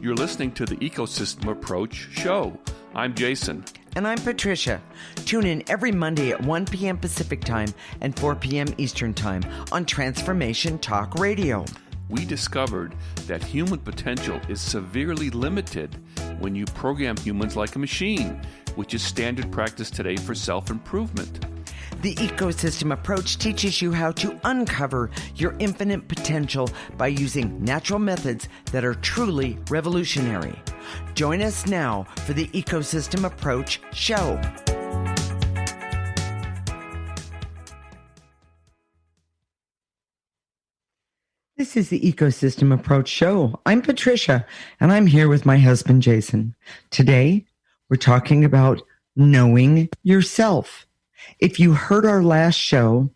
You're listening to the Ecosystem Approach Show. I'm Jason. And I'm Patricia. Tune in every Monday at 1 p.m. Pacific Time and 4 p.m. Eastern Time on Transformation Talk Radio. We discovered that human potential is severely limited when you program humans like a machine, which is standard practice today for self-improvement. The ecosystem approach teaches you how to uncover your infinite potential by using natural methods that are truly revolutionary. Join us now for the Ecosystem Approach Show. This is the Ecosystem Approach Show. I'm Patricia, and I'm here with my husband, Jason. Today, we're talking about knowing yourself. If you heard our last show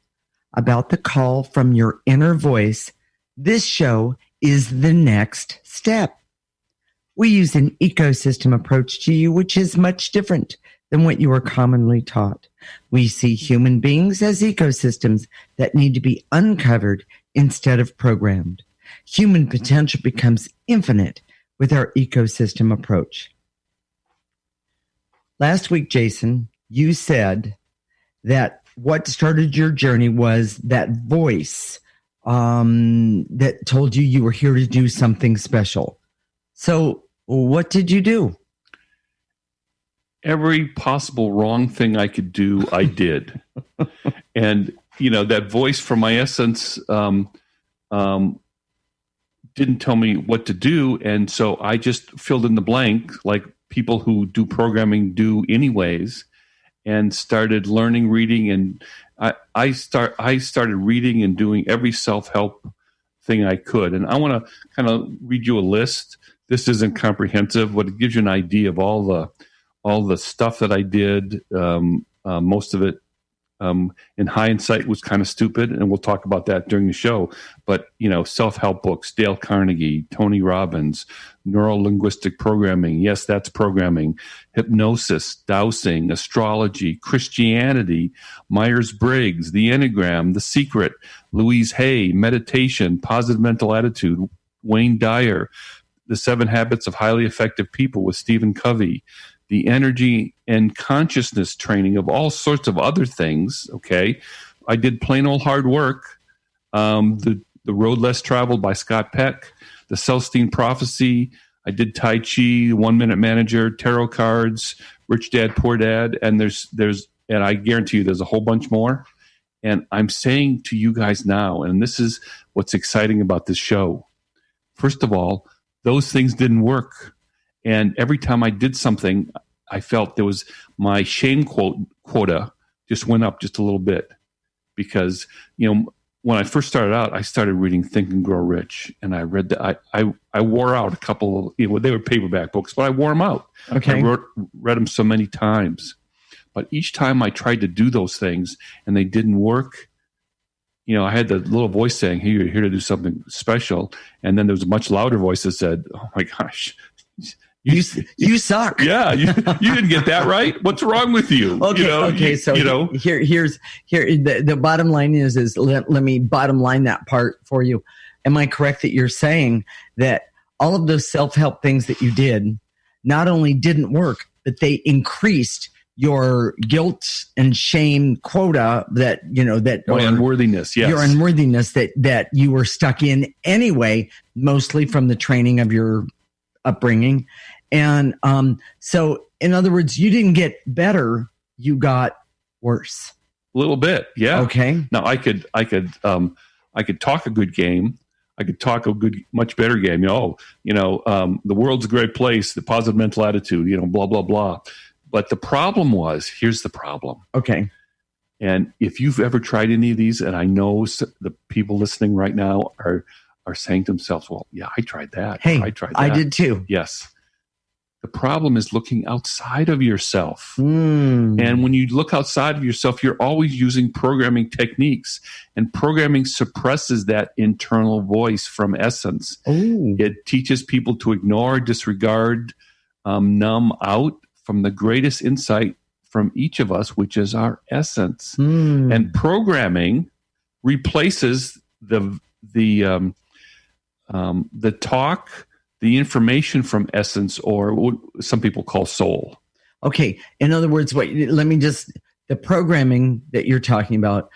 about the call from your inner voice, this show is the next step. We use an ecosystem approach to you, which is much different than what you are commonly taught. We see human beings as ecosystems that need to be uncovered instead of programmed. Human potential becomes infinite with our ecosystem approach. Last week, Jason, you said that what started your journey was that voice that told you were here to do something special. So what did you do? Every possible wrong thing I could do, I did. And, you know, that voice from my essence didn't tell me what to do. And so I just filled in the blank like people who do programming do anyways, and started learning, reading, and I started reading and doing every self-help thing I could. And I want to kind of read you a list. This isn't comprehensive, but it gives you an idea of all the stuff that I did. Most of it, in hindsight, was kind of stupid, and we'll talk about that during the show. But, you know, self-help books, Dale Carnegie, Tony Robbins, neuro-linguistic programming. Yes, that's programming. Hypnosis, dowsing, astrology, Christianity, Myers-Briggs, the Enneagram, The Secret, Louise Hay, meditation, positive mental attitude, Wayne Dyer, The 7 Habits of Highly Effective People with Stephen Covey, the energy and consciousness training of all sorts of other things. Okay. I did plain old hard work. The Road Less Traveled by Scott Peck, the Celestine Prophecy. I did Tai Chi, 1 Minute Manager, tarot cards, Rich Dad, Poor Dad. And and I guarantee you there's a whole bunch more. And I'm saying to you guys now, and this is what's exciting about this show. First of all, those things didn't work. And every time I did something, I felt there was my shame quota just went up just a little bit. Because, you know, when I first started out, I started reading Think and Grow Rich. And I read that I wore out a couple of, you know, they were paperback books, but I wore them out. Okay. I read them so many times. But each time I tried to do those things and they didn't work, you know, I had the little voice saying, hey, you're here to do something special. And then there was a much louder voice that said, oh my gosh, you suck. Yeah, you didn't get that right. What's wrong with you? Okay, you know, okay. So here's the bottom line is let me bottom line that part for you. Am I correct that you're saying that all of those self-help things that you did not only didn't work, but they increased your guilt and shame quota that, you know, that my unworthiness, yes. Your unworthiness that you were stuck in anyway, mostly from the training of your upbringing. And so in other words, you didn't get better, you got worse. A little bit, yeah. Okay. Now I could talk a good game. I could talk a much better game. The world's a great place, the positive mental attitude, you know, blah, blah, blah. But the problem was, here's the problem. Okay. And if you've ever tried any of these, and I know the people listening right now are saying to themselves, well, yeah, I tried that. Hey, I tried that. I did too. Yes. The problem is looking outside of yourself. And when you look outside of yourself, you're always using programming techniques. And programming suppresses that internal voice from essence. Ooh. It teaches people to ignore, disregard, numb out from the greatest insight from each of us, which is our essence. And programming replaces the talk, the information from essence, or what some people call soul. Okay. In other words, the programming that you're talking about,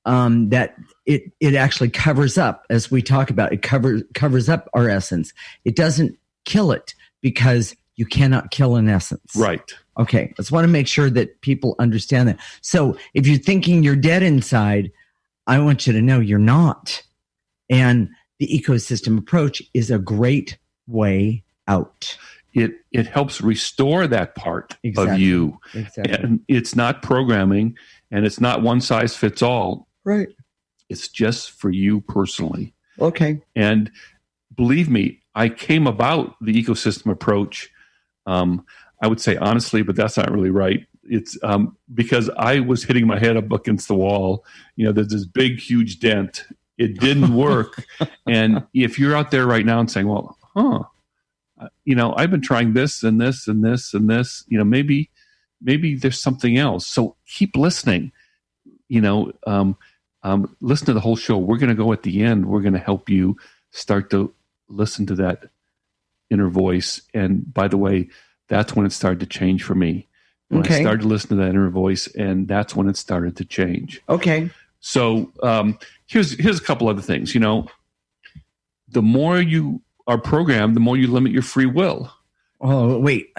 that it actually covers up, as we talk about, it covers up our essence. It doesn't kill it, because you cannot kill an essence. Right. Okay. I just want to make sure that people understand that. So if you're thinking you're dead inside, I want you to know you're not. And the ecosystem approach is a great way out. It helps restore that part of you. Exactly. And it's not programming, and it's not one size fits all. Right. It's just for you personally. Okay. And believe me, I came about the ecosystem approach, I would say honestly, but that's not really right. It's because I was hitting my head up against the wall. There's this big, huge dent. It didn't work. And if you're out there right now and saying, well, I've been trying this and this and this and this, maybe there's something else. So keep listening, listen to the whole show. We're going to go at the end. We're going to help you start to listen to that inner voice. And by the way, that's when it started to change for me. When I started to listen to that inner voice, and that's when it started to change. Okay. So here's a couple other things. The more you are programmed, the more you limit your free will. Oh, wait.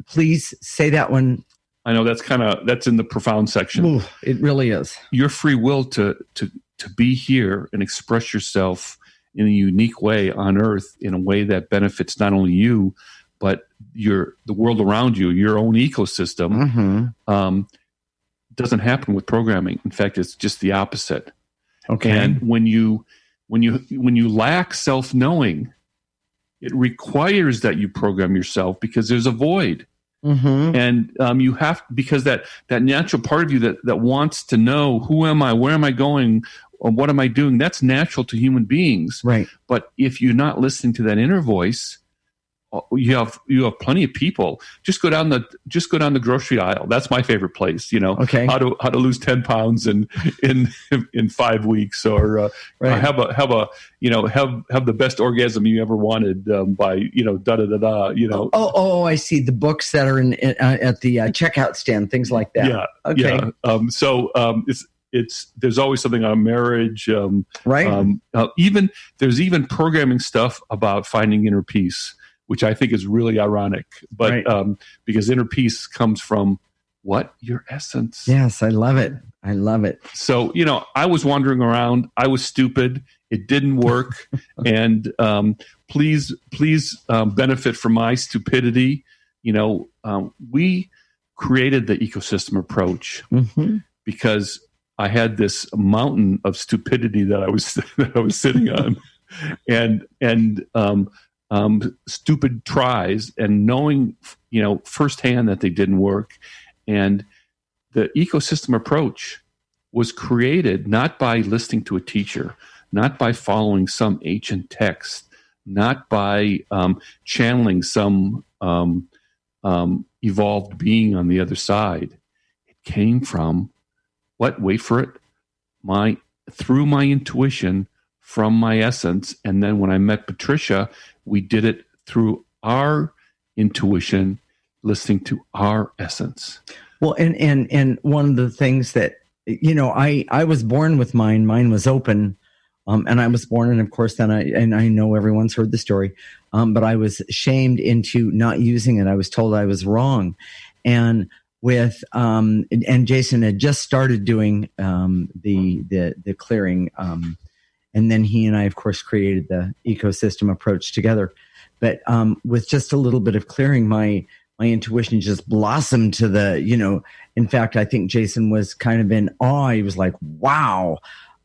Please say that one. I know that's in the profound section. Ooh, it really is. Your free will to be here and express yourself in a unique way on Earth, in a way that benefits not only you, but the world around you, your own ecosystem, doesn't happen with programming. In fact, it's just the opposite. Okay. And when you lack self-knowing, it requires that you program yourself, because there's a void. And you have, because that natural part of you that wants to know, who am I, where am I going, or what am I doing? That's natural to human beings. Right. But if you're not listening to that inner voice, you have plenty of people. Just go down the grocery aisle. That's my favorite place. Okay. How to lose 10 pounds in 5 weeks, or have the best orgasm you ever wanted by da da da da. Oh, I see the books that are at the checkout stand, things like that. Yeah. Okay. Yeah. There's always something on marriage. Right. There's programming stuff about finding inner peace, which I think is really ironic, but because inner peace comes from what? Your essence. Yes, I love it. I love it. So, I was wandering around. I was stupid. It didn't work. And please benefit from my stupidity. We created the ecosystem approach because I had this mountain of stupidity that I was sitting on, and stupid tries, and knowing, firsthand that they didn't work. And the ecosystem approach was created not by listening to a teacher, not by following some ancient text, not by channeling some evolved being on the other side. It came from what? Wait for it. Through my intuition, from my essence. And then when I met Patricia, we did it through our intuition, listening to our essence. Well, and one of the things that, I was born with mine. Mine was open. And I was born, and of course, then I know everyone's heard the story, but I was shamed into not using it. I was told I was wrong. And and Jason had just started doing the clearing, and then he and I, of course, created the ecosystem approach together. But with just a little bit of clearing, my intuition just blossomed to in fact, I think Jason was kind of in awe. He was like, wow,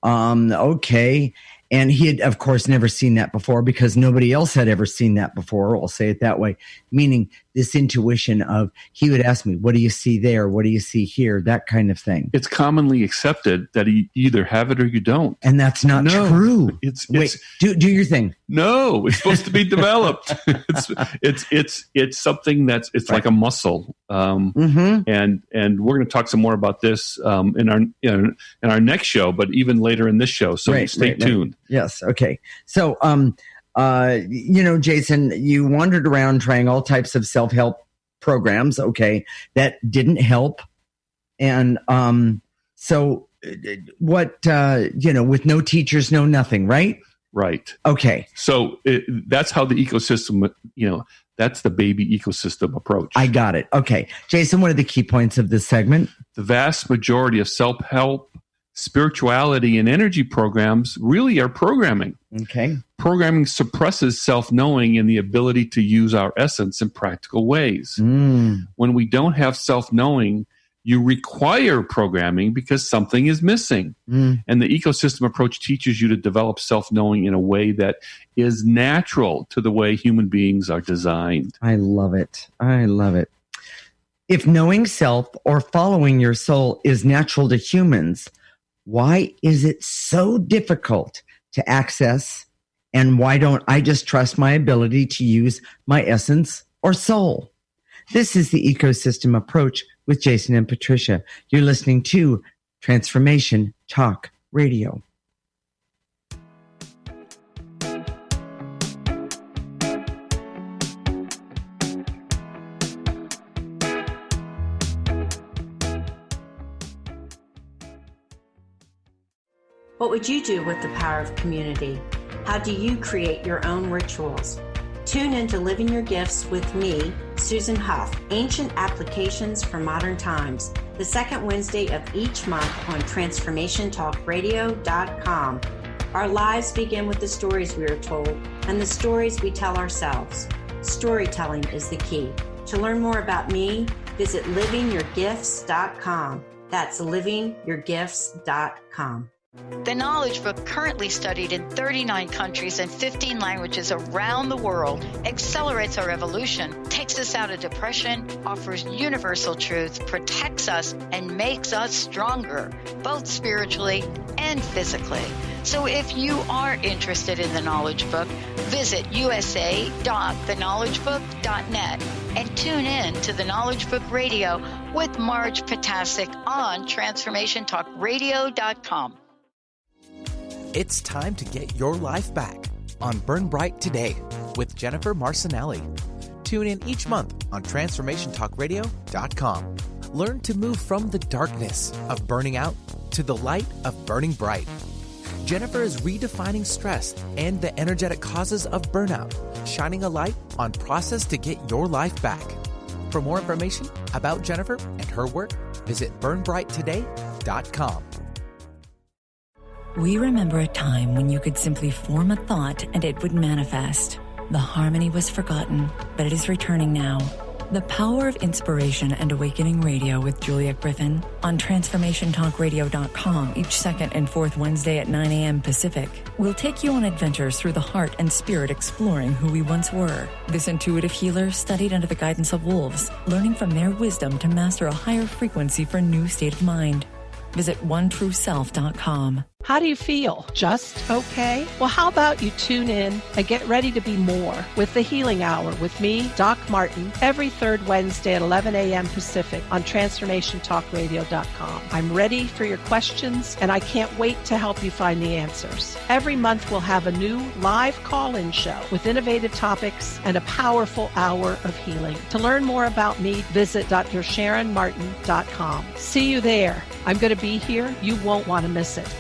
okay. And he had, of course, never seen that before, because nobody else had ever seen that before. I'll say it that way. Meaning this intuition of, he would ask me, what do you see there? What do you see here? That kind of thing. It's commonly accepted that you either have it or you don't. And that's not true. Wait, do your thing. No, it's supposed to be developed. It's something that's like a muscle. And we're going to talk some more about this in our next show, but even later in this show. So stay tuned. Yes. Okay. So Jason, you wandered around trying all types of self-help programs. Okay. That didn't help. And, so what, with no teachers, no nothing, right? Right. Okay. So that's how the ecosystem, that's the baby ecosystem approach. I got it. Okay. Jason, what are the key points of this segment? The vast majority of self-help, spirituality, and energy programs really are programming. Okay. Programming suppresses self-knowing and the ability to use our essence in practical ways. When we don't have self-knowing, you require programming because something is missing. And the ecosystem approach teaches you to develop self-knowing in a way that is natural to the way human beings are designed. I love it. If knowing self or following your soul is natural to humans, why is it so difficult to access? And why don't I just trust my ability to use my essence or soul? This is the Ecosystem Approach with Jason and Patricia. You're listening to Transformation Talk Radio. What would you do with the power of community? How do you create your own rituals? Tune in to Living Your Gifts with me, Susan Huff, Ancient Applications for Modern Times, the second Wednesday of each month on TransformationTalkRadio.com. Our lives begin with the stories we are told and the stories we tell ourselves. Storytelling is the key. To learn more about me, visit livingyourgifts.com. That's livingyourgifts.com. The Knowledge Book, currently studied in 39 countries and 15 languages around the world, accelerates our evolution, takes us out of depression, offers universal truth, protects us, and makes us stronger, both spiritually and physically. So if you are interested in the Knowledge Book, visit usa.theknowledgebook.net and tune in to the Knowledge Book Radio with Marge Potasic on TransformationTalkRadio.com. It's time to get your life back on Burn Bright Today with Jennifer Marcinelli. Tune in each month on TransformationTalkRadio.com. Learn to move from the darkness of burning out to the light of burning bright. Jennifer is redefining stress and the energetic causes of burnout, shining a light on process to get your life back. For more information about Jennifer and her work, visit burnbrighttoday.com. We remember a time when you could simply form a thought and it would manifest. The harmony was forgotten, but it is returning now. The Power of Inspiration and Awakening Radio with Juliet Griffin on TransformationTalkRadio.com each second and fourth Wednesday at 9 a.m. Pacific. We'll take you on adventures through the heart and spirit, exploring who we once were. This intuitive healer studied under the guidance of wolves, learning from their wisdom to master a higher frequency for a new state of mind. Visit OneTrueSelf.com. How do you feel? Just okay? Well, how about you tune in and get ready to be more with the Healing Hour with me, Doc Martin, every third Wednesday at 11 a.m. Pacific on TransformationTalkRadio.com. I'm ready for your questions, and I can't wait to help you find the answers. Every month we'll have a new live call-in show with innovative topics and a powerful hour of healing. To learn more about me, visit DrSharonMartin.com. See you there. I'm going to be here. You won't want to miss it.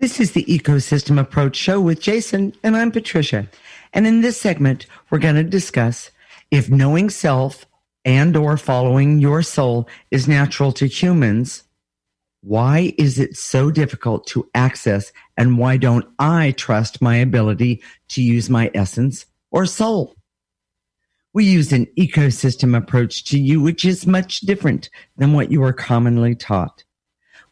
This is the Ecosystem Approach Show with Jason, and I'm Patricia. And in this segment, we're going to discuss if knowing self and or following your soul is natural to humans, why is it so difficult to access, and why don't I trust my ability to use my essence or soul? We use an ecosystem approach to you, which is much different than what you are commonly taught.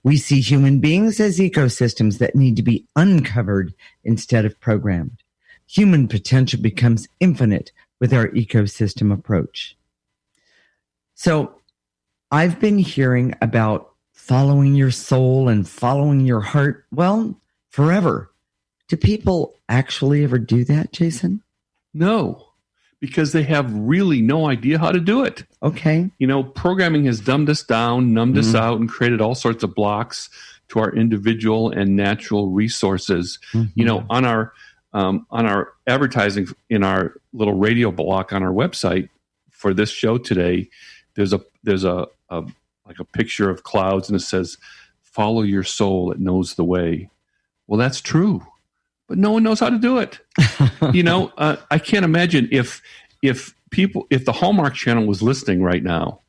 We see human beings as ecosystems that need to be uncovered instead of programmed. Human potential becomes infinite with our ecosystem approach. So I've been hearing about following your soul and following your heart, well, forever. Do people actually ever do that, Jason? No, because they have really no idea how to do it. Okay. Programming has dumbed us down, numbed us out, and created all sorts of blocks to our individual and natural resources. On our advertising in our little radio block on our website for this show today, there's a like a picture of clouds, and it says, "Follow your soul; it knows the way." Well, that's true, but no one knows how to do it. I can't imagine if the Hallmark Channel was listening right now,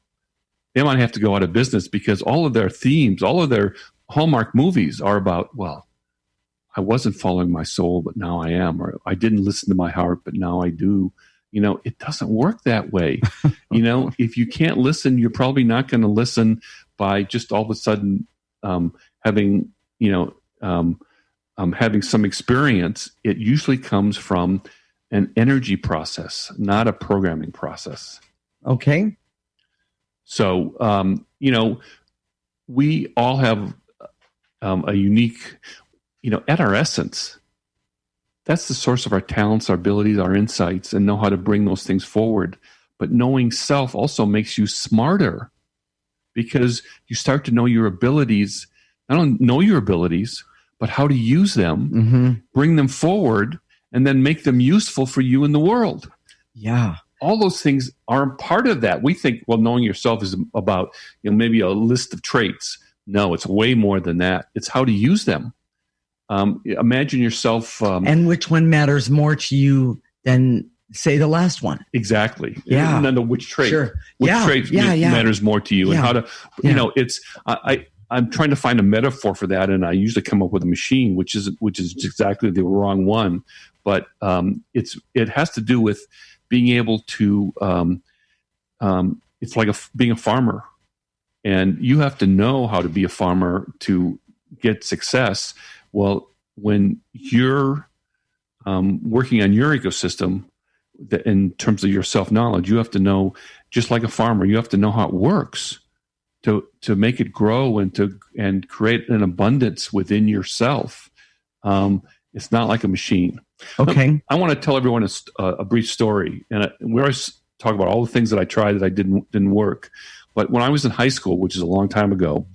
they might have to go out of business because all of their themes, all of their Hallmark movies are about, well, I wasn't following my soul, but now I am, or I didn't listen to my heart, but now I do. It doesn't work that way. If you can't listen, you're probably not going to listen by just all of a sudden having some experience. It usually comes from an energy process, not a programming process. Okay. So, we all have a unique, at our essence, that's the source of our talents, our abilities, our insights, and know how to bring those things forward. But knowing self also makes you smarter because you start to know your abilities, not only know your abilities, but how to use them, bring them forward, and then make them useful for you in the world. Yeah. All those things are part of that. We think, well, knowing yourself is about, maybe a list of traits. No, it's way more than that. It's how to use them. Imagine yourself. And which one matters more to you than, say, the last one? Exactly. Yeah. And then which trait? Sure. Which trait matters more to you, and how to, it's. I'm trying to find a metaphor for that, and I usually come up with a machine, which is exactly the wrong one. But it has to do with being able to. It's like being a farmer, and you have to know how to be a farmer to get success. Well, when you're working on your ecosystem, in terms of your self-knowledge, you have to know, just like a farmer, you have to know how it works to make it grow and create an abundance within yourself. It's not like a machine. Okay. I want to tell everyone a brief story, and we always talk about all the things that I tried that I didn't work. But when I was in high school, which is a long time ago,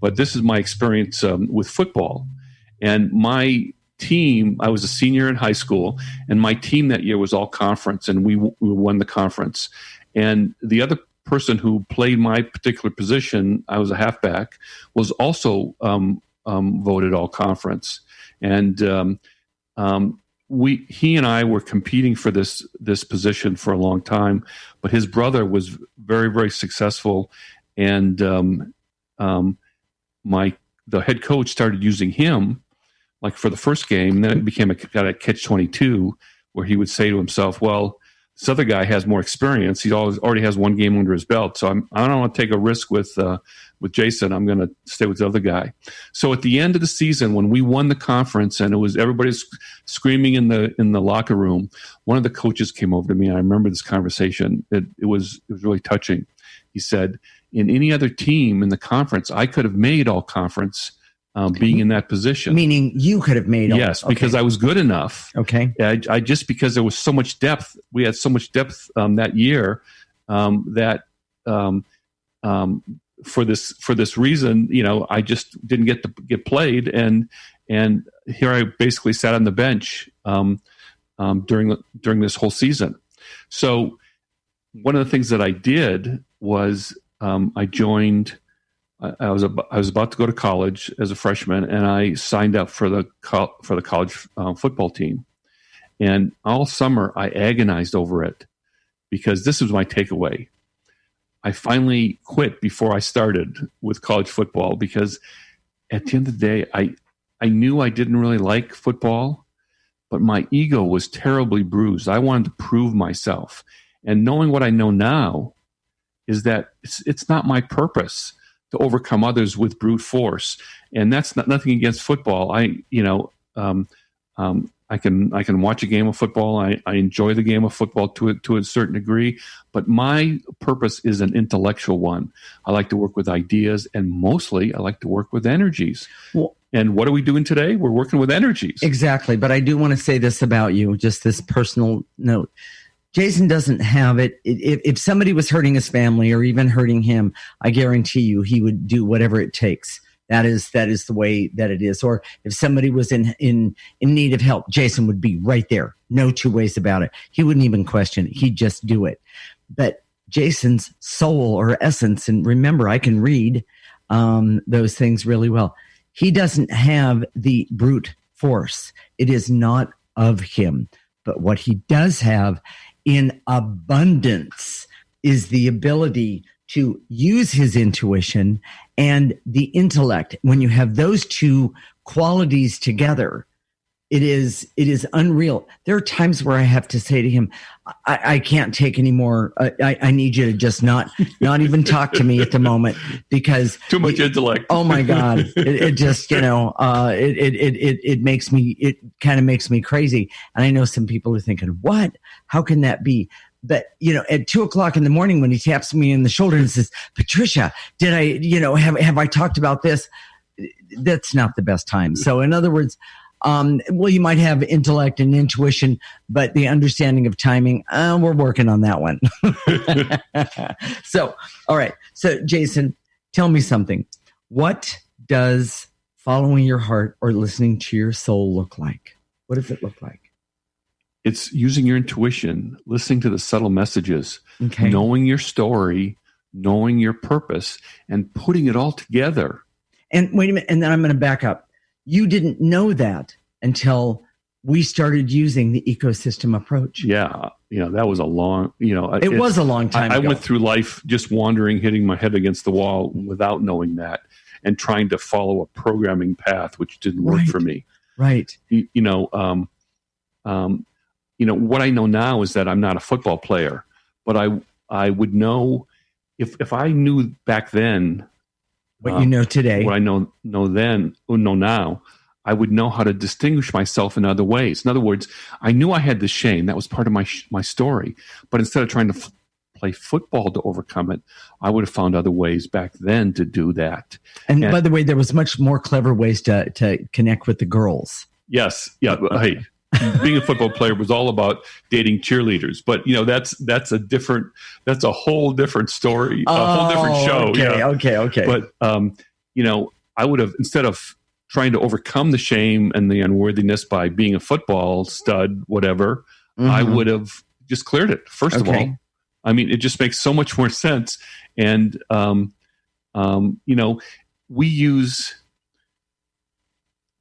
but this is my experience with football. And my team, I was a senior in high school, and my team that year was all conference, and we won the conference. And the other person who played my particular position, I was a halfback, was also voted all conference. And he and I were competing for this position for a long time, but his brother was very, very successful, and the head coach started using him like for the first game, and then it became a catch-22 where he would say to himself, well, this other guy has more experience. He already has one game under his belt, so I don't want to take a risk with Jason. I'm going to stay with the other guy. So at the end of the season, when we won the conference, and it was everybody's screaming in the locker room, one of the coaches came over to me, and I remember this conversation. It was really touching. He said, in any other team in the conference, I could have made all conference. Being in that position. Meaning you could have made all. Yes, because I was good enough. Okay. I just, because there was so much depth, we had so much depth that year that for this reason, I just didn't get played, and here I basically sat on the bench during this whole season. So one of the things that I did was I joined. I was about to go to college as a freshman, and I signed up for the college football team. And all summer, I agonized over it because this was my takeaway. I finally quit before I started with college football because at the end of the day, I knew I didn't really like football, but my ego was terribly bruised. I wanted to prove myself. And knowing what I know now is that it's not my purpose to overcome others with brute force, and that's nothing against football. I can watch a game of football. I enjoy the game of football to a certain degree, but my purpose is an intellectual one. I like to work with ideas, and mostly I like to work with energies. Well, And what are we doing today? We're working with energies. Exactly. But I do want to say this about you, just this personal note. Jason doesn't have it. If somebody was hurting his family or even hurting him, I guarantee you he would do whatever it takes. That is the way that it is. Or if somebody was in need of help, Jason would be right there. No two ways about it. He wouldn't even question it. He'd just do it. But Jason's soul or essence, and remember, I can read those things really well. He doesn't have the brute force. It is not of him. But what he does have in abundance is the ability to use his intuition and the intellect. When you have those two qualities together, it is unreal. There are times where I have to say to him, I can't take any more. I need you to just not even talk to me at the moment, because too much intellect. Oh my God. It just, it kind of makes me crazy. And I know some people are thinking, what? How can that be? But, at 2:00 in the morning, when he taps me in the shoulder and says, Patricia, did I, have I talked about this? That's not the best time. So in other words, you might have intellect and intuition, but the understanding of timing, we're working on that one. So, all right. So Jason, tell me something. What does following your heart or listening to your soul look like? What does it look like? It's using your intuition, listening to the subtle messages, knowing your story, knowing your purpose, and putting it all together. And wait a minute, and then I'm going to back up. You didn't know that until we started using the ecosystem approach. Yeah, that was a long, it was a long time ago. I went through life just wandering, hitting my head against the wall without knowing that, and trying to follow a programming path, which didn't work for me. Right. What I know now is that I'm not a football player, but I would know if I knew back then what you know today, what I know now, I would know how to distinguish myself in other ways. In other words, I knew I had the shame. That was part of my story. But instead of trying to play football to overcome it, I would have found other ways back then to do that. And by the way, there was much more clever ways to connect with the girls. Yes. Yeah. Hey. Being a football player was all about dating cheerleaders, but that's a whole different story, a whole different show. Okay. But I would have, instead of trying to overcome the shame and the unworthiness by being a football stud, whatever, I would have just cleared it. First of all, I mean, it just makes so much more sense. And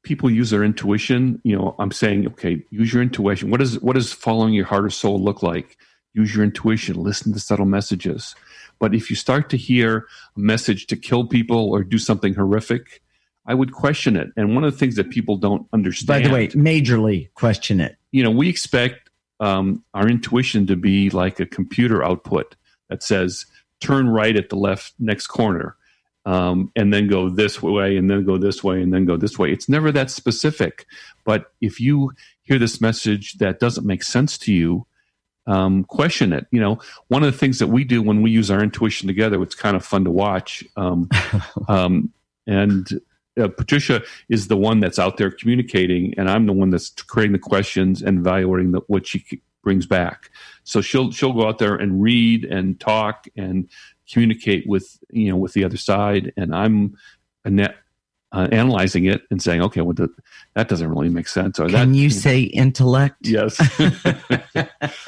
people use their intuition. I'm saying, okay, use your intuition. What does following your heart or soul look like? Use your intuition. Listen to subtle messages. But if you start to hear a message to kill people or do something horrific, I would question it. And one of the things that people don't understand. By the way, majorly question it. We expect our intuition to be like a computer output that says, turn right at the left next corner. And then go this way, and then go this way, and then go this way. It's never that specific. But if you hear this message that doesn't make sense to you, question it. One of the things that we do when we use our intuition together, it's kind of fun to watch. Patricia is the one that's out there communicating, and I'm the one that's creating the questions and evaluating what she brings back. So she'll go out there and read and talk and communicate with the other side, and I'm analyzing it and saying, okay, that doesn't really make sense. Or can you say intellect? Yes.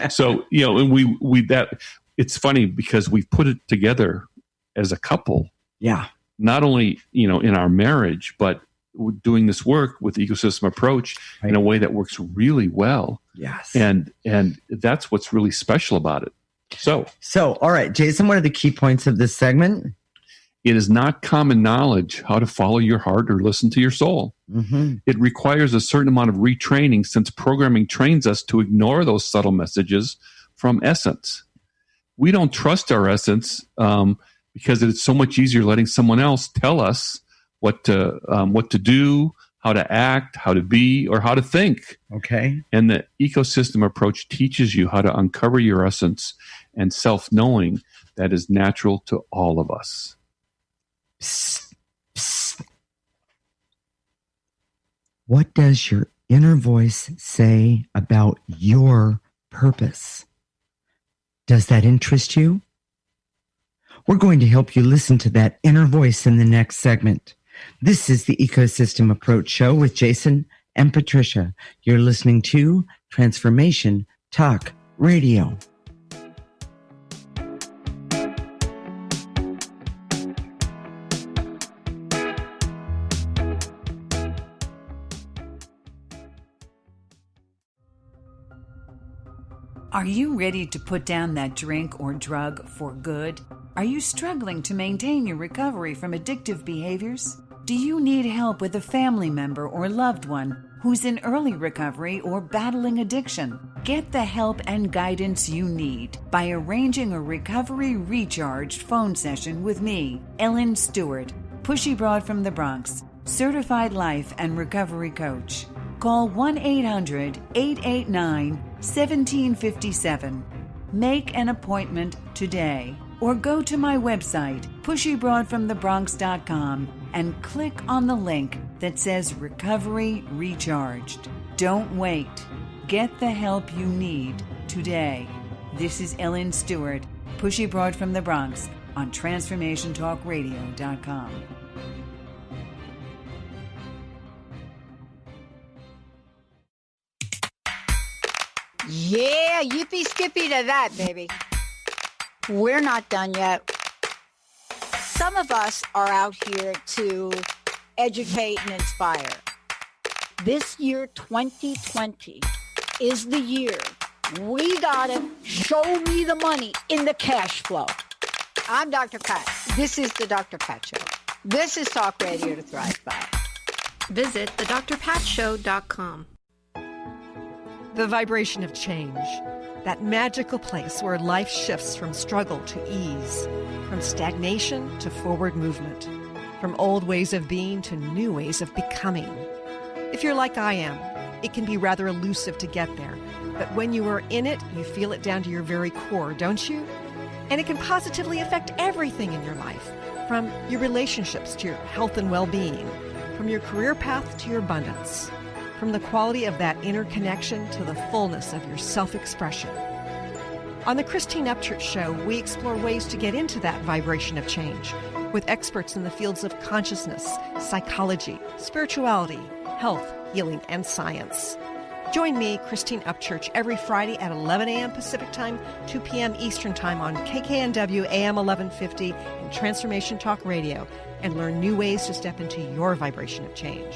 So and we that it's funny because we've put it together as a couple. Yeah. Not only in our marriage, but doing this work with the ecosystem approach in a way that works really well. Yes. And that's what's really special about it. So, all right, Jason, what are the key points of this segment? It is not common knowledge how to follow your heart or listen to your soul. It requires a certain amount of retraining, since programming trains us to ignore those subtle messages from essence. We don't trust our essence because it's so much easier letting someone else tell us what to do, how to act, how to be, or how to think. Okay. And the ecosystem approach teaches you how to uncover your essence and self-knowing that is natural to all of us. Psst, psst. What does your inner voice say about your purpose? Does that interest you? We're going to help you listen to that inner voice in the next segment. This is the Ecosystem Approach Show with Jason and Patricia. You're listening to Transformation Talk Radio. Are you ready to put down that drink or drug for good? Are you struggling to maintain your recovery from addictive behaviors? Do you need help with a family member or loved one who's in early recovery or battling addiction? Get the help and guidance you need by arranging a recovery recharged phone session with me, Ellen Stewart, Pushy Broad from the Bronx, certified life and recovery coach. Call 1-800-889-1757. Make an appointment today or go to my website, pushybroadfromthebronx.com, and click on the link that says Recovery Recharged. Don't wait. Get the help you need today. This is Ellen Stewart, Pushy Broad from the Bronx on TransformationTalkRadio.com. Yeah, yippee skippy to that, baby. We're not done yet. Some of us are out here to educate and inspire. This year, 2020, is the year we gotta show me the money in the cash flow. I'm Dr. Pat. This is the Dr. Pat Show. This is Talk Radio to Thrive By. Visit thedrpatshow.com. The vibration of change, that magical place where life shifts from struggle to ease, from stagnation to forward movement, from old ways of being to new ways of becoming. If you're like I am, it can be rather elusive to get there, but when you are in it, you feel it down to your very core, don't you? And it can positively affect everything in your life, from your relationships to your health and well-being, from your career path to your abundance, from the quality of that inner connection to the fullness of your self-expression. On the Christine Upchurch Show, we explore ways to get into that vibration of change with experts in the fields of consciousness, psychology, spirituality, health, healing, and science. Join me, Christine Upchurch, every Friday at 11 a.m. Pacific Time, 2 p.m. Eastern Time on KKNW AM 1150 and Transformation Talk Radio, and learn new ways to step into your vibration of change.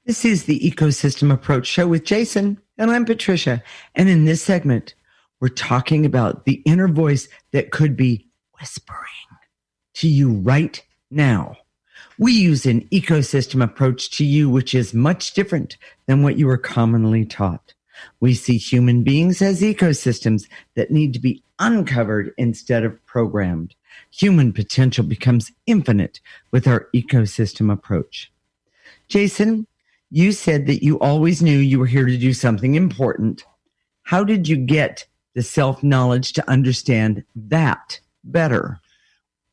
This is the Ecosystem Approach Show with Jason, and I'm Patricia. And in this segment, we're talking about the inner voice that could be whispering to you right now. We use an ecosystem approach to you, which is much different than what you are commonly taught. We see human beings as ecosystems that need to be uncovered instead of programmed. Human potential becomes infinite with our ecosystem approach. Jason, you said that you always knew you were here to do something important. How did you get the self-knowledge to understand that better?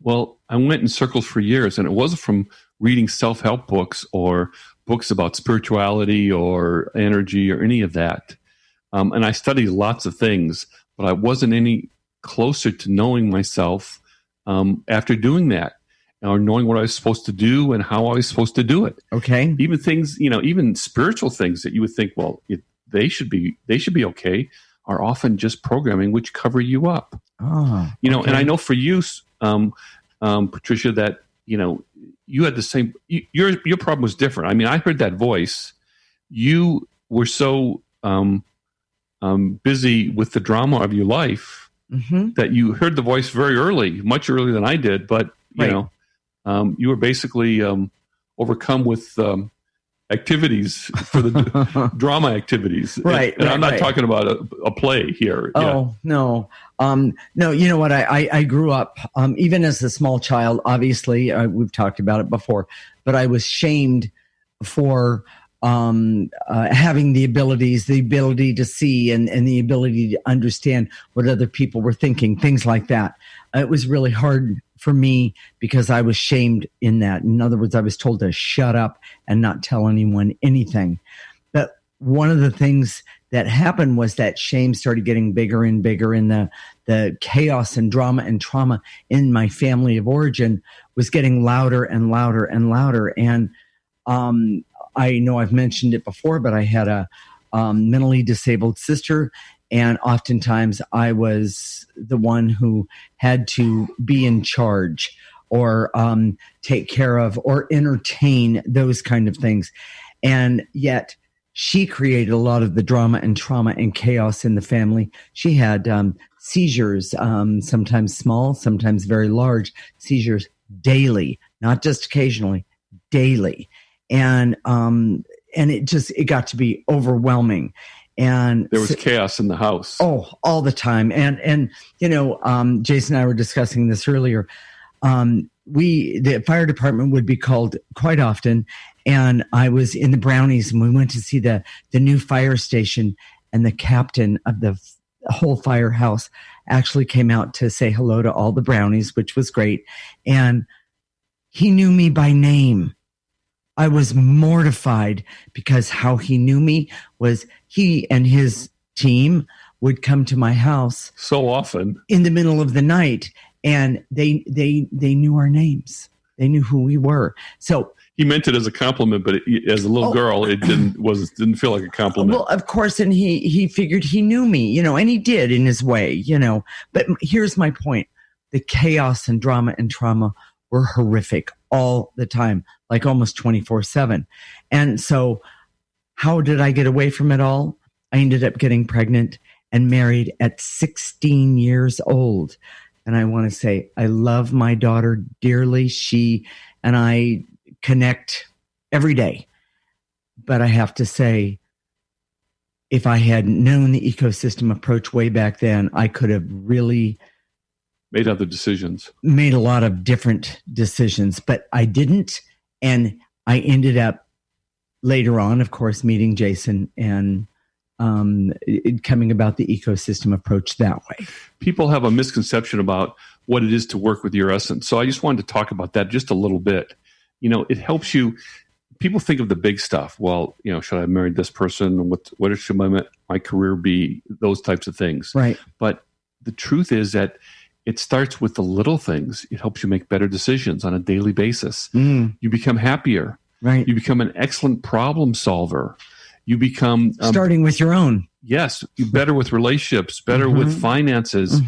Well, I went in circles for years, and it wasn't from reading self-help books or books about spirituality or energy or any of that. And I studied lots of things, but I wasn't any closer to knowing myself after doing that, or knowing what I was supposed to do and how I was supposed to do it. Okay. Even things, even spiritual things that you would think, well, they should be okay, are often just programming which cover you up. Oh, okay. And I know for you, Patricia, that you had the same. Your problem was different. I mean, I heard that voice. You were so busy with the drama of your life that you heard the voice very early, much earlier than I did. But you were basically overcome with activities for the drama activities. Right. And I'm not talking about a play here. Oh, no. No, you know what? I grew up, even as a small child, obviously, we've talked about it before, but I was shamed for having the ability to see and the ability to understand what other people were thinking, things like that. It was really hard for me because I was shamed in that. In other words, I was told to shut up and not tell anyone anything. But one of the things that happened was that shame started getting bigger and bigger, and the chaos and drama and trauma in my family of origin was getting louder and louder and louder. And I know I've mentioned it before, but I had a mentally disabled sister, and oftentimes I was the one who had to be in charge or take care of or entertain those kind of things. And yet she created a lot of the drama and trauma and chaos in the family. She had seizures, sometimes small, sometimes very large seizures daily, not just occasionally, daily. And it got to be overwhelming. And there was chaos in the house. Oh, all the time. And Jason and I were discussing this earlier. The fire department would be called quite often. And I was in the Brownies, and we went to see the new fire station, and the captain of the whole firehouse actually came out to say hello to all the Brownies, which was great. And he knew me by name. I was mortified because how he knew me was he and his team would come to my house so often in the middle of the night, and they knew our names. They knew who we were. So he meant it as a compliment, but as a little girl, it didn't feel like a compliment. Well, of course, and he figured he knew me, and he did in his way, But here's my point: the chaos and drama and trauma were horrific all the time, like almost 24/7. And so how did I get away from it all? I ended up getting pregnant and married at 16 years old. And I want to say, I love my daughter dearly. She and I connect every day. But I have to say, if I had known the ecosystem approach way back then, I could have really made other decisions, made a lot of different decisions, but I didn't. And I ended up later on, of course, meeting Jason and coming about the ecosystem approach that way. People have a misconception about what it is to work with your essence. So I just wanted to talk about that just a little bit. It helps you. People think of the big stuff. Well, should I have married this person? What should my career be? Those types of things. Right. But the truth is that it starts with the little things. It helps you make better decisions on a daily basis. You become happier. Right. You become an excellent problem solver. You become starting with your own. Yes, better with relationships, better with finances.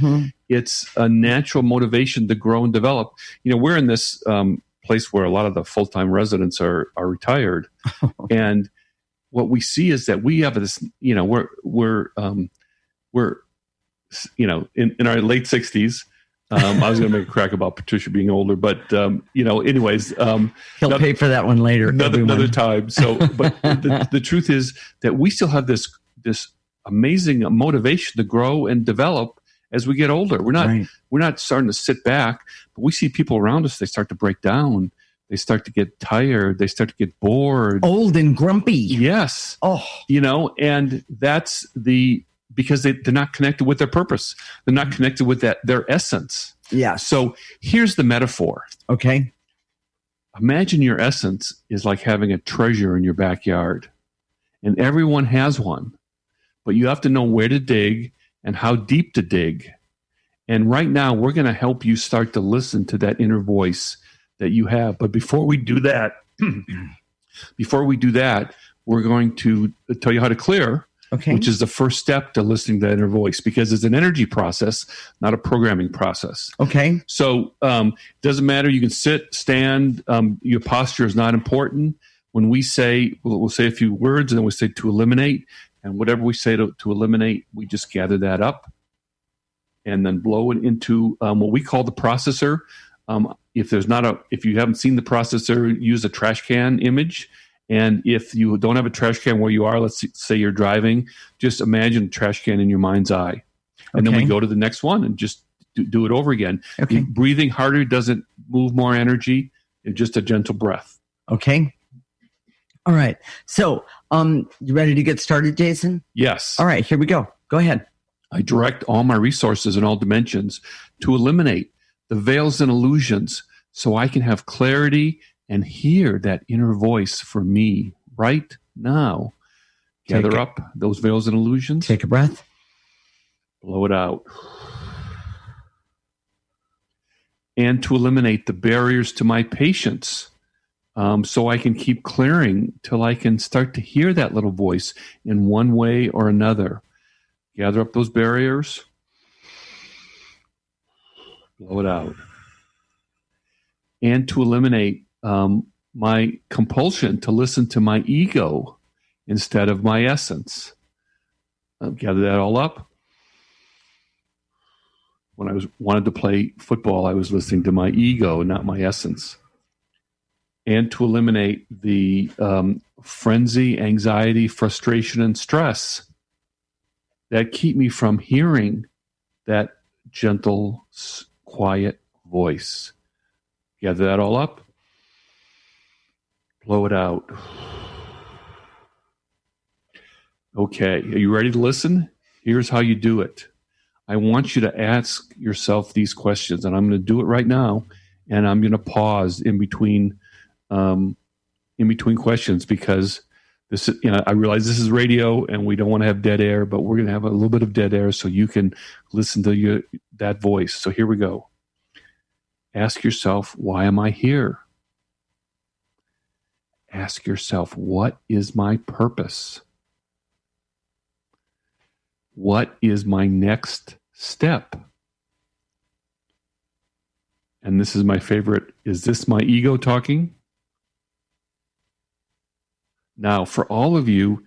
It's a natural motivation to grow and develop. We're in this place where a lot of the full-time residents are retired, and what we see is that we have this. We're in our late 60s. I was going to make a crack about Patricia being older, but anyways, he'll pay for that one later. Another time. So, but the truth is that we still have this amazing motivation to grow and develop as we get older. We're not starting to sit back, but we see people around us. They start to break down. They start to get tired. They start to get bored, old and grumpy. Yes. Oh, and that's because they're not connected with their purpose. They're not connected with their essence. Yeah. So here's the metaphor. Okay. Imagine your essence is like having a treasure in your backyard. And everyone has one. But you have to know where to dig and how deep to dig. And right now, we're going to help you start to listen to that inner voice that you have. But before we do that, we're going to tell you how to clear. Okay. Which is the first step to listening to that inner voice, because it's an energy process, not a programming process. Okay. So it doesn't matter. You can sit, stand. Your posture is not important. When we say, we'll say a few words, and then we say to eliminate. And whatever we say to eliminate, we just gather that up and then blow it into what we call the processor. If you haven't seen the processor, use a trash can image. And if you don't have a trash can where you are, let's say you're driving, just imagine a trash can in your mind's eye. And then we go to the next one and just do it over again. Okay. Breathing harder doesn't move more energy. It's just a gentle breath. Okay. All right. So, you ready to get started, Jason? Yes. All right, here we go. Go ahead. I direct all my resources in all dimensions to eliminate the veils and illusions so I can have clarity and hear that inner voice for me right now. Gather up those veils and illusions. Take a breath. Blow it out. And to eliminate the barriers to my patience so I can keep clearing till I can start to hear that little voice in one way or another. Gather up those barriers. Blow it out. And to eliminate my compulsion to listen to my ego instead of my essence. Gather that all up. When I wanted to play football, I was listening to my ego, not my essence. And to eliminate the frenzy, anxiety, frustration, and stress that keep me from hearing that gentle, quiet voice. Gather that all up. Blow it out. Okay, are you ready to listen? Here's how you do it. I want you to ask yourself these questions, and I'm going to do it right now, and I'm going to pause in between questions because this, I realize this is radio and we don't want to have dead air, but we're going to have a little bit of dead air so you can listen to that voice. So here we go. Ask yourself, why am I here? Ask yourself, what is my purpose? What is my next step? And this is my favorite. Is this my ego talking? Now, for all of you,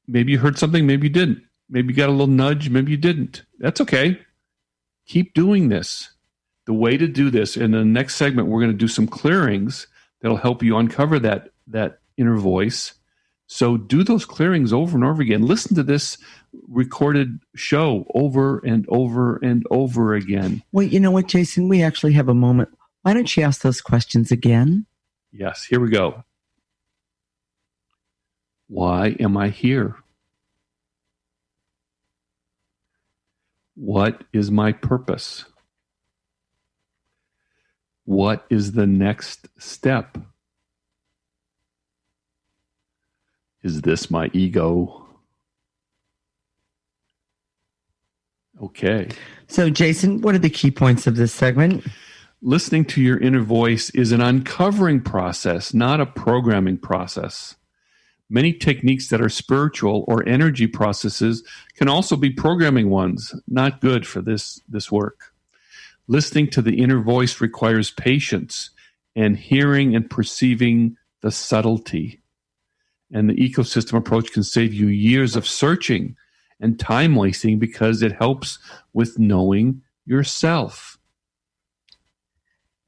maybe you heard something, maybe you didn't. Maybe you got a little nudge, maybe you didn't. That's okay. Keep doing this. The way to do this, in the next segment, we're going to do some clearings that'll help you uncover that inner voice. So do those clearings over and over again. Listen to this recorded show over and over and over again. Well, you know what, Jason? We actually have a moment. Why don't you ask those questions again? Yes, here we go. Why am I here? What is my purpose? What is the next step? Is this my ego? Okay. So, Jason, what are the key points of this segment? Listening to your inner voice is an uncovering process, not a programming process. Many techniques that are spiritual or energy processes can also be programming ones, not good for this work. Listening to the inner voice requires patience and hearing and perceiving the subtlety. And the ecosystem approach can save you years of searching and time wasting because it helps with knowing yourself.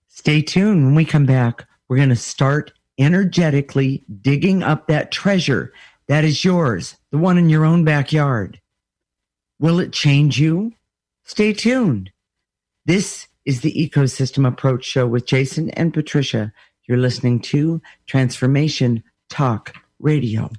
Stay tuned. When we come back, we're going to start energetically digging up that treasure that is yours, the one in your own backyard. Will it change you? Stay tuned. This is the Ecosystem Approach Show with Jason and Patricia. You're listening to Transformation Talk Radio.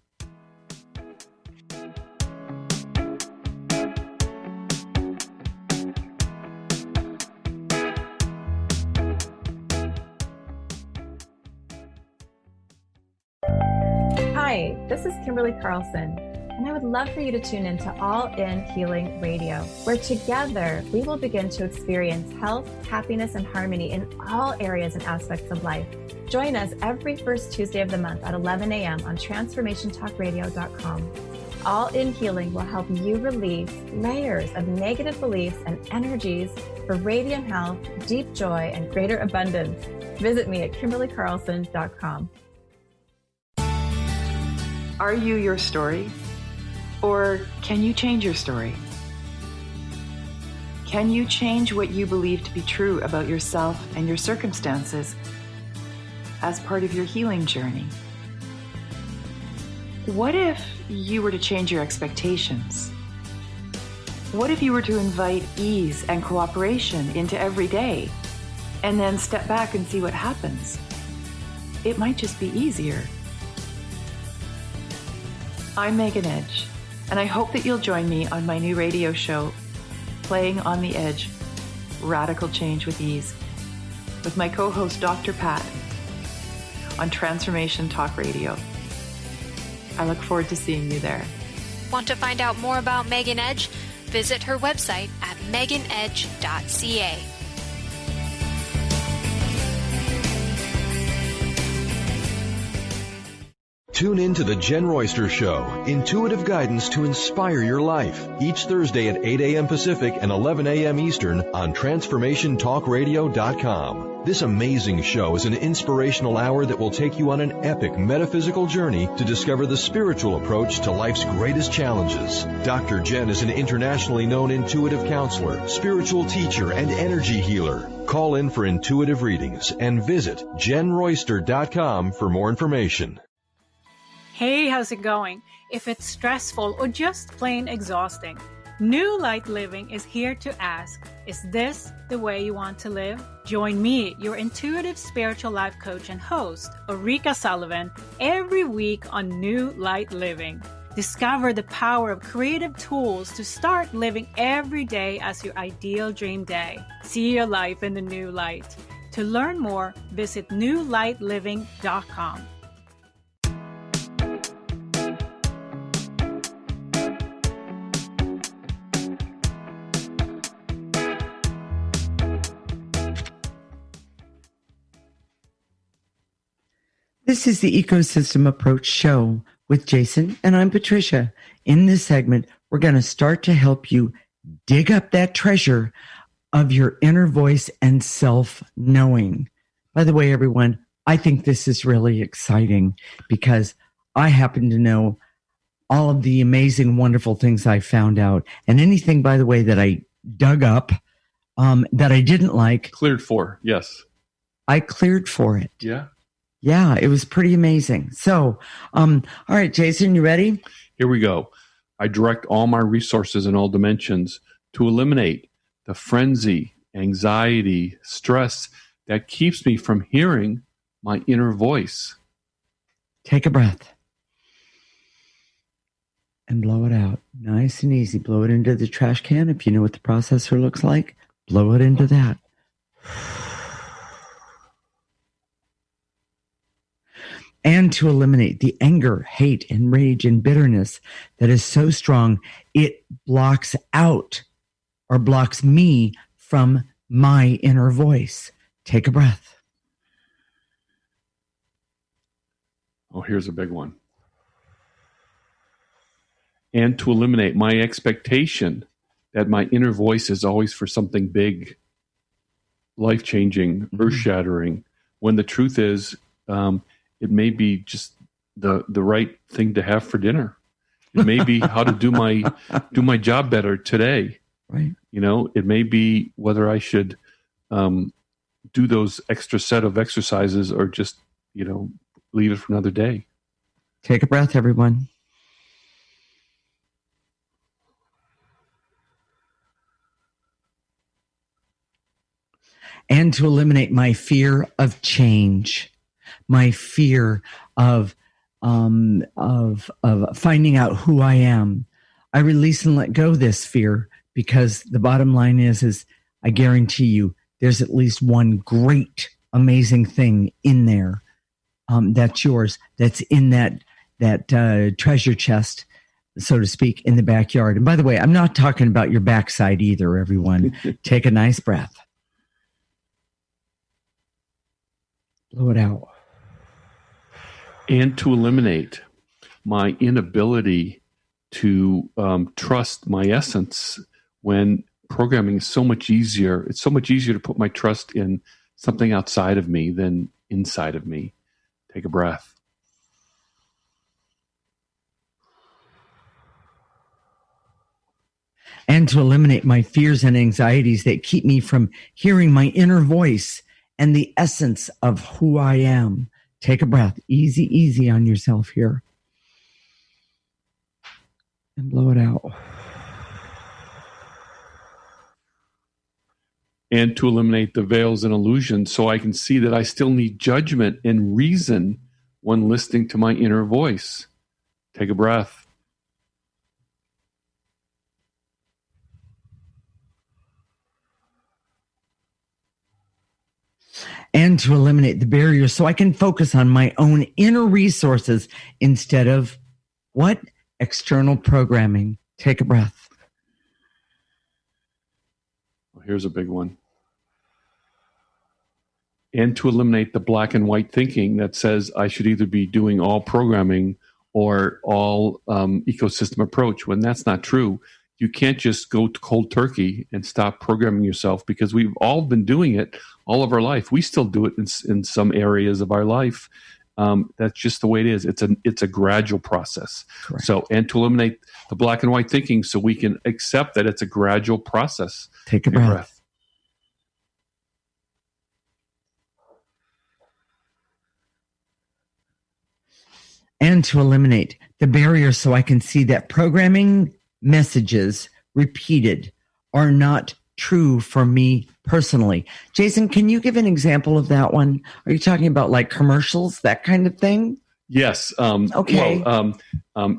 Hi, this is Kimberly Carlson, and I would love for you to tune in to All In Healing Radio, where together we will begin to experience health, happiness, and harmony in all areas and aspects of life. Join us every first Tuesday of the month at 11 a.m. on TransformationTalkRadio.com. All In Healing will help you release layers of negative beliefs and energies for radiant health, deep joy, and greater abundance. Visit me at KimberlyCarlson.com. Are you your story? Or can you change your story? Can you change what you believe to be true about yourself and your circumstances as part of your healing journey? What if you were to change your expectations? What if you were to invite ease and cooperation into every day and then step back and see what happens? It might just be easier. I'm Megan Edge, and I hope that you'll join me on my new radio show, Playing on the Edge, Radical Change with Ease, with my co-host Dr. Pat on Transformation Talk Radio. I look forward to seeing you there. Want to find out more about Megan Edge? Visit her website at meganedge.ca. Tune in to The Jen Royster Show, intuitive guidance to inspire your life, each Thursday at 8 a.m. Pacific and 11 a.m. Eastern on TransformationTalkRadio.com. This amazing show is an inspirational hour that will take you on an epic metaphysical journey to discover the spiritual approach to life's greatest challenges. Dr. Jen is an internationally known intuitive counselor, spiritual teacher, and energy healer. Call in for intuitive readings and visit JenRoyster.com for more information. Hey, how's it going? If it's stressful or just plain exhausting, New Light Living is here to ask, is this the way you want to live? Join me, your intuitive spiritual life coach and host, Ulrika Sullivan, every week on New Light Living. Discover the power of creative tools to start living every day as your ideal dream day. See your life in the new light. To learn more, visit newlightliving.com. This is the Ecosystem Approach Show with Jason, and I'm Patricia. In this segment, we're going to start to help you dig up that treasure of your inner voice and self-knowing. By the way, everyone, I think this is really exciting because I happen to know all of the amazing, wonderful things I found out, and anything, by the way, that I dug up that I didn't like. Cleared for, yes. I cleared for it. Yeah. Yeah, it was pretty amazing. So, all right, Jason, you ready? Here we go. I direct all my resources in all dimensions to eliminate the frenzy, anxiety, stress that keeps me from hearing my inner voice. Take a breath and blow it out. Nice and easy. Blow it into the trash can. If you know what the processor looks like, blow it into that. And to eliminate the anger, hate, and rage and bitterness that is so strong, it blocks out or blocks me from my inner voice. Take a breath. Oh, here's a big one. And to eliminate my expectation that my inner voice is always for something big, life-changing, earth-shattering, when the truth is, it may be just the right thing to have for dinner. It may be how to do my job better today. Right. You know, it may be whether I should do those extra set of exercises or just, leave it for another day. Take a breath, everyone. And to eliminate my fear of change. My fear of finding out who I am. I release and let go this fear because the bottom line is I guarantee you there's at least one great, amazing thing in there that's yours, that's in that treasure chest, so to speak, in the backyard. And by the way, I'm not talking about your backside either, everyone. Take a nice breath. Blow it out. And to eliminate my inability to trust my essence when programming is so much easier. It's so much easier to put my trust in something outside of me than inside of me. Take a breath. And to eliminate my fears and anxieties that keep me from hearing my inner voice and the essence of who I am. Take a breath. Easy, easy on yourself here. And blow it out. And to eliminate the veils and illusions so I can see that I still need judgment and reason when listening to my inner voice. Take a breath. and to eliminate the barriers so I can focus on my own inner resources instead of what? External programming. Take a breath. Here's a big one. And to eliminate the black and white thinking that says I should either be doing all programming or all ecosystem approach, when that's not true. You can't just go to cold turkey and stop programming yourself, because we've all been doing it all of our life. We still do it in some areas of our life. That's just the way it is. It's a gradual process. Correct. So, and to eliminate the black and white thinking so we can accept that it's a gradual process. Take a breath. And to eliminate the barrier so I can see that programming messages repeated are not true for me personally. Jason, can you give an example of that one? Are you talking about like commercials, that kind of thing? Yes. Okay. Well,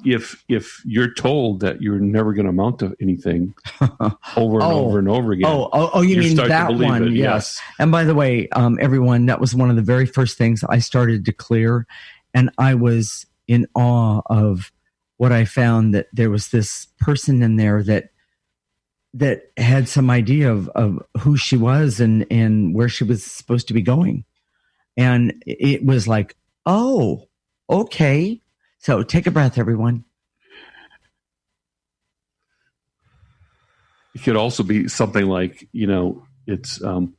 if you're told that you're never going to amount to anything over and over and over again. You mean that one? It, yes. And by the way, everyone, that was one of the very first things I started to clear. And I was in awe of what I found, that there was this person in there that had some idea of who she was and where she was supposed to be going. And it was like, oh, okay. So take a breath, everyone. It could also be something like, it's that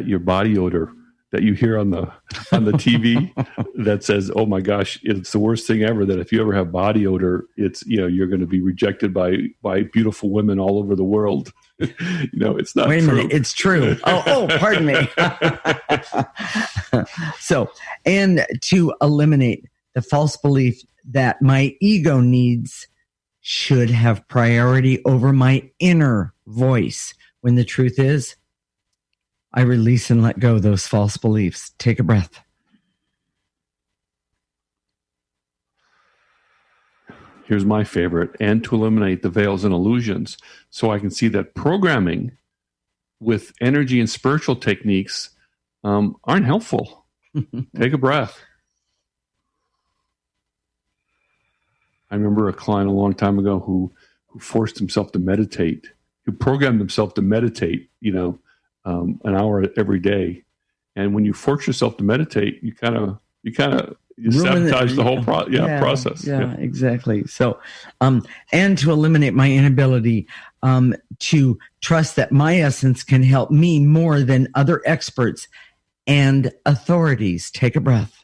your body odor that you hear on the TV that says, "Oh my gosh, it's the worst thing ever." That if you ever have body odor, it's you're going to be rejected by beautiful women all over the world. It's not. Wait a true. minute, it's true. Oh, pardon me. So, and to eliminate the false belief that my ego needs should have priority over my inner voice, when the truth is, I release and let go those false beliefs. Take a breath. Here's my favorite. And to eliminate the veils and illusions so I can see that programming with energy and spiritual techniques aren't helpful. Take a breath. I remember a client a long time ago who forced himself to meditate, who programmed himself to meditate, an hour every day. And when you force yourself to meditate, you sabotage the whole process. Yeah, exactly. So, and to eliminate my inability to trust that my essence can help me more than other experts and authorities. Take a breath.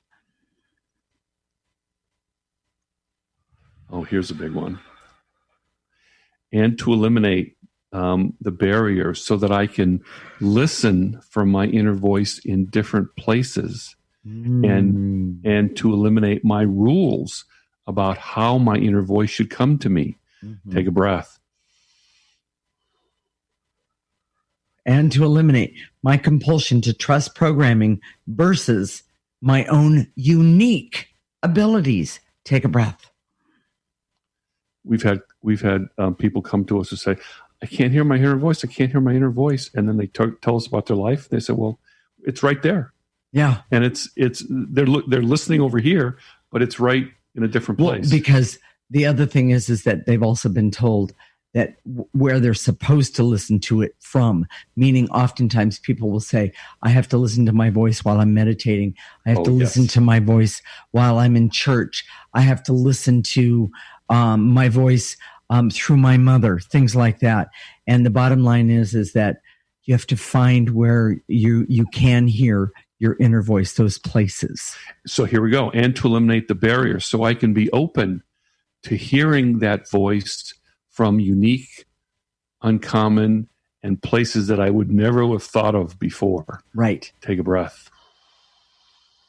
Oh, here's a big one. And to eliminate the barrier so that I can listen for my inner voice in different places, and to eliminate my rules about how my inner voice should come to me. Mm-hmm. Take a breath. And to eliminate my compulsion to trust programming versus my own unique abilities. Take a breath. We've had people come to us and say, "I can't hear my inner voice. I can't hear my inner voice." And then they tell us about their life. They say, "Well, it's right there." Yeah. And they're listening over here, but it's right in a different place. Well, because the other thing is that they've also been told that where they're supposed to listen to it from, meaning oftentimes people will say, "I have to listen to my voice while I'm meditating. I have to listen to my voice while I'm in church. I have to listen to my voice through my mother," things like that. And the bottom line is that you have to find where you can hear your inner voice, those places. So here we go. And to eliminate the barrier so I can be open to hearing that voice from unique, uncommon, and places that I would never have thought of before. Right. Take a breath.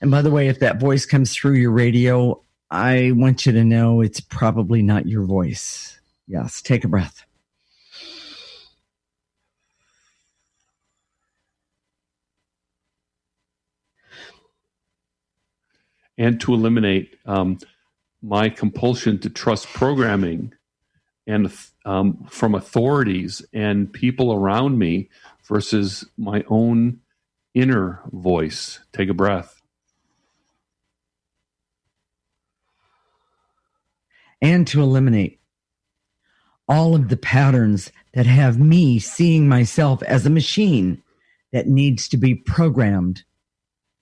And by the way, if that voice comes through your radio, I want you to know it's probably not your voice. Yes, take a breath. And to eliminate my compulsion to trust programming and from authorities and people around me versus my own inner voice. Take a breath. And to eliminate all of the patterns that have me seeing myself as a machine that needs to be programmed,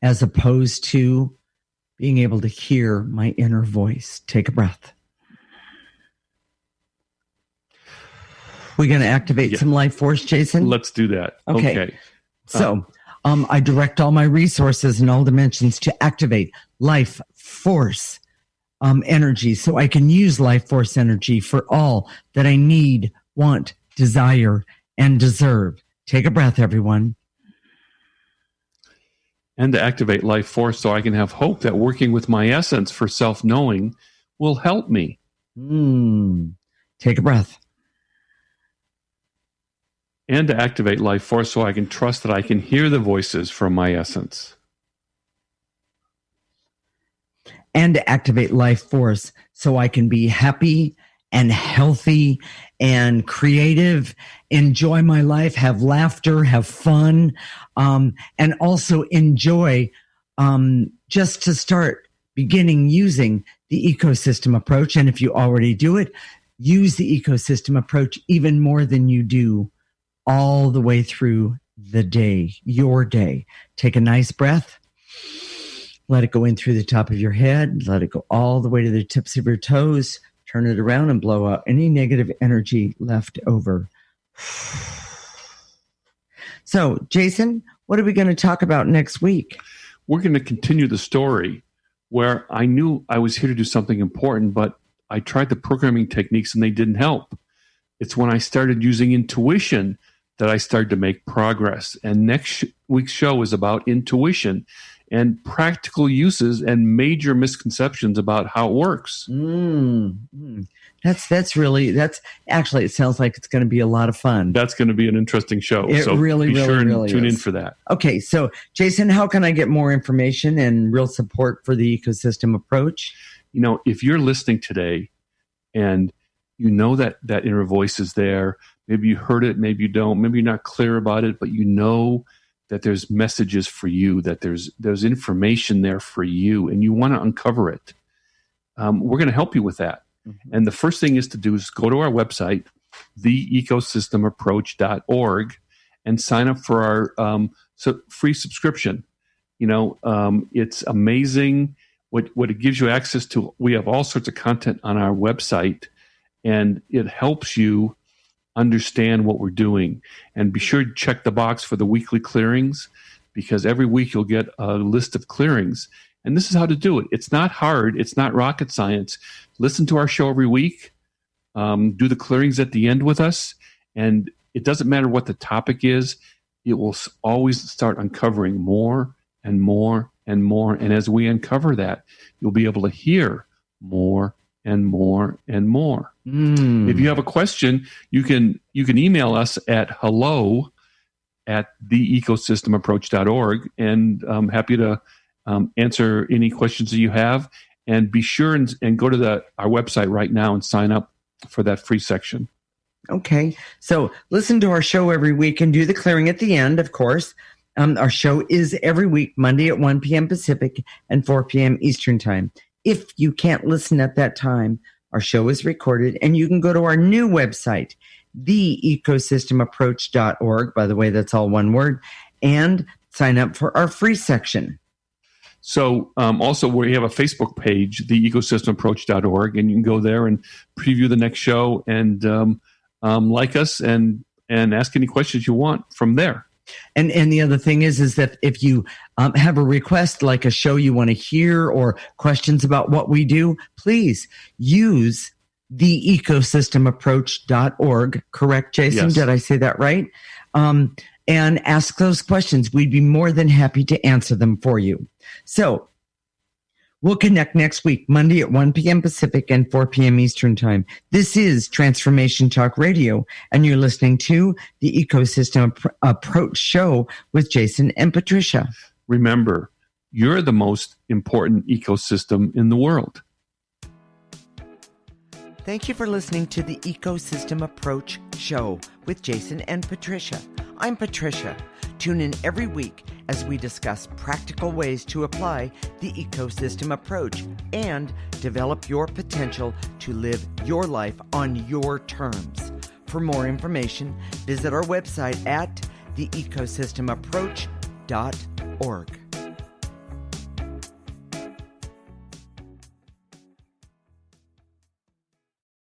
as opposed to being able to hear my inner voice. Take a breath. We're going to activate some life force, Jason? Let's do that. Okay. So I direct all my resources in all dimensions to activate life force energy, so I can use life force energy for all that I need, want, desire, and deserve. Take a breath, everyone. And to activate life force so I can have hope that working with my essence for self-knowing will help me. Take a breath. And to activate life force so I can trust that I can hear the voices from my essence. And to activate life force so I can be happy and healthy and creative, enjoy my life, have laughter, have fun, and also enjoy just to start beginning using the ecosystem approach. And if you already do it, use the ecosystem approach even more than you do all the way through the day, your day. Take a nice breath. Let it go in through the top of your head. Let it go all the way to the tips of your toes. Turn it around and blow out any negative energy left over. So, Jason, what are we going to talk about next week? We're going to continue the story where I knew I was here to do something important, but I tried the programming techniques and they didn't help. It's when I started using intuition that I started to make progress. And next week's show is about intuition and practical uses and major misconceptions about how it works. That's actually, it sounds like it's going to be a lot of fun. That's going to be an interesting show. So be sure and tune in for that. Okay. So Jason, how can I get more information and real support for the ecosystem approach? You know, if you're listening today and you know that inner voice is there, maybe you heard it, maybe you don't, maybe you're not clear about it, but you know that there's messages for you, that there's information there for you, and you want to uncover it. We're going to help you with that. Mm-hmm. And the first thing is to do is go to our website, theecosystemapproach.org, and sign up for our free subscription. You know, it's amazing what it gives you access to. We have all sorts of content on our website, and it helps you understand what we're doing. And be sure to check the box for the weekly clearings, because every week you'll get a list of clearings. And this is how to do it. It's not hard. It's not rocket science. Listen to our show every week. Do the clearings at the end with us. And it doesn't matter what the topic is. It will always start uncovering more and more and more. And as we uncover that, you'll be able to hear more and more and more. If you have a question, you can email us at hello@theecosystemapproach.org, and I'm happy to answer any questions that you have. And be sure and go to our website right now and sign up for that free section. Okay. So listen to our show every week and do the clearing at the end, of course. Our show is every week, Monday at 1 p.m. Pacific and 4 p.m. Eastern Time. If you can't listen at that time, our show is recorded, and you can go to our new website, theecosystemapproach.org. By the way, that's all one word, and sign up for our free section. So also we have a Facebook page, theecosystemapproach.org, and you can go there and preview the next show and like us and ask any questions you want from there. And the other thing is that if you have a request, like a show you want to hear or questions about what we do, please use theecosystemapproach.org. Correct, Jason? Yes. Did I say that right? And ask those questions. We'd be more than happy to answer them for you. So we'll connect next week, Monday at 1 p.m. Pacific and 4 p.m. Eastern Time. This is Transformation Talk Radio, and you're listening to the Ecosystem Approach Show with Jason and Patricia. Remember, you're the most important ecosystem in the world. Thank you for listening to the Ecosystem Approach Show with Jason and Patricia. I'm Patricia. Tune in every week as we discuss practical ways to apply the ecosystem approach and develop your potential to live your life on your terms. For more information, visit our website at theecosystemapproach.org.